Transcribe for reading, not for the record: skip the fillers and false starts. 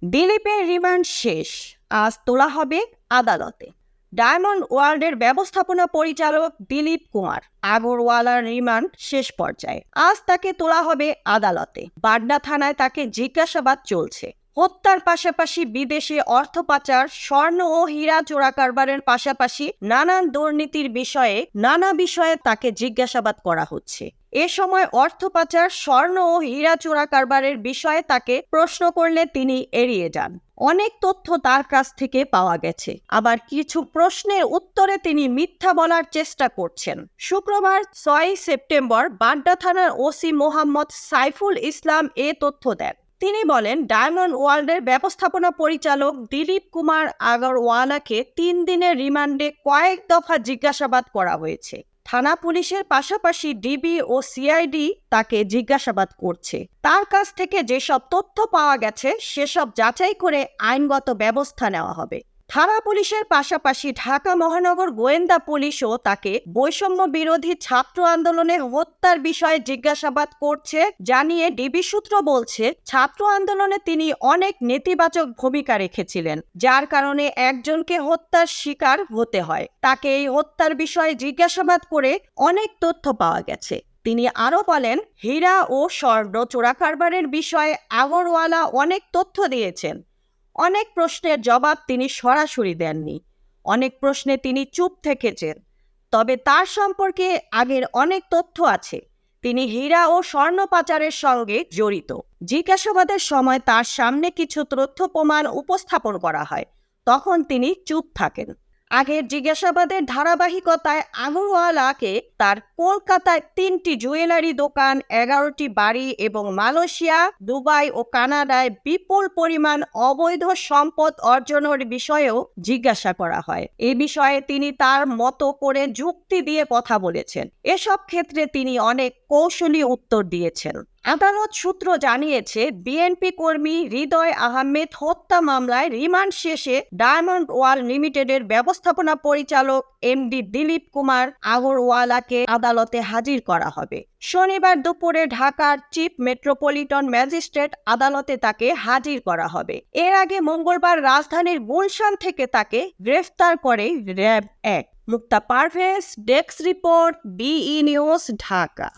দিলীপের remand শেষ, আজ তোলা হবে আদালতে। ডায়মন্ড ওয়ার্ল্ডের ব্যবস্থাপনা পরিচালক দিলীপ কুমার আগরওয়ালার রিমান্ড শেষ পর্যায়ে, আজ তাকে তোলা হবে আদালতে। বাড্ডা থানায় তাকে জিজ্ঞাসাবাদ চলছে। হত্যার পাশাপাশি বিদেশে অর্থ পাচার, স্বর্ণ ও হীরা চোরা কারবারের পাশাপাশি নানান দুর্নীতির নানা বিষয়ে তাকে জিজ্ঞাসাবাদ করা হচ্ছে। এ সময় অর্থ পাচার, স্বর্ণ ও হীরা চোরা কারবারের বিষয়ে তাকে প্রশ্ন করলে তিনি এড়িয়ে যান। অনেক তথ্য তার কাছ থেকে পাওয়া গেছে, আবার কিছু প্রশ্নের উত্তরে তিনি মিথ্যা বলার চেষ্টা করছেন। শুক্রবার 6 সেপ্টেম্বর বাড্ডা থানার ওসি মোহাম্মদ সাইফুল ইসলাম এ তথ্য দেন। তিনি বলেন, ডায়মন্ড ওয়ার্ল্ডের ব্যবস্থাপনা পরিচালক দিলীপ কুমার আগরওয়ালাকে 3 দিনের রিমান্ডে কয়েক দফা জিজ্ঞাসাবাদ করা হয়েছে। থানা পুলিশের পাশাপাশি ডিবি ও সিআইডি তাকে জিজ্ঞাসাবাদ করছে। তার কাছ থেকে যেসব তথ্য পাওয়া গেছে সেসব যাচাই করে আইনগত ব্যবস্থা নেওয়া হবে। থানা পুলিশের পাশাপাশি ঢাকা মহানগর গোয়েন্দা পুলিশও তাকে বৈষম্য বিরোধী ছাত্র আন্দোলনের হত্যার বিষয়ে জিজ্ঞাসাবাদ করছে জানিয়ে ডিবি সূত্র বলছে, ছাত্র আন্দোলনে তিনি অনেক নেতিবাচক ভূমিকা রেখেছিলেন, যার কারণে একজনকে হত্যার শিকার হতে হয়। তাকে এই হত্যার বিষয়ে জিজ্ঞাসাবাদ করে অনেক তথ্য পাওয়া গেছে। তিনি আরও বলেন, হীরা ও স্বর্ণ চোরা কারবারের বিষয়ে আগরওয়ালা অনেক তথ্য দিয়েছেন। অনেক প্রশ্নের জবাব তিনি সরাসরি দেননি। অনেক প্রশ্নে তিনি চুপ থেকেছেন। তবে তার সম্পর্কে আগের অনেক তথ্য আছে। তিনি হীরা ও স্বর্ণ পাচারের সঙ্গে জড়িত। জিজ্ঞাসাবাদের সময় তার সামনে কিছু তথ্য প্রমাণ উপস্থাপন করা হয়, তখন তিনি চুপ থাকেন। আগের জিজ্ঞাসাবাদের ধারাবাহিকতায় আগরওয়ালাকে তার কলকাতায় 3টি জুয়েলারি দোকান, 11টি বাড়ি এবং মালয়েশিয়া, দুবাই ও কানাডায় বিপুল পরিমাণ অবৈধ সম্পদ অর্জনের বিষয়েও জিজ্ঞাসা করা হয়। এ বিষয়ে তিনি তার মতো করে যুক্তি দিয়ে কথা বলেছেন। এসব ক্ষেত্রে তিনি অনেক কৌশলী উত্তর দিয়েছেন। আদালত সূত্র জানিয়েছে, বিএনপি কর্মী হৃদয় আহমেদ হত্যা মামলায় রিমান্ড শেষে ডায়মন্ড ওয়ার্ল্ড লিমিটেডের ব্যবস্থাপনা পরিচালক এমডি দিলীপ কুমার আগরওয়ালাকে আদালতে হাজির করা হবে। শনিবার দুপুরে ঢাকার চিফ মেট্রোপলিটন ম্যাজিস্ট্রেট আদালতে তাকে হাজির করা হবে। এর আগে মঙ্গলবার রাজধানীর গুলশান থেকে তাকে গ্রেফতার করে র্যাব 1। মুক্তা পারভেজ, ডেস্ক রিপোর্ট, বিই নিউজ, ঢাকা।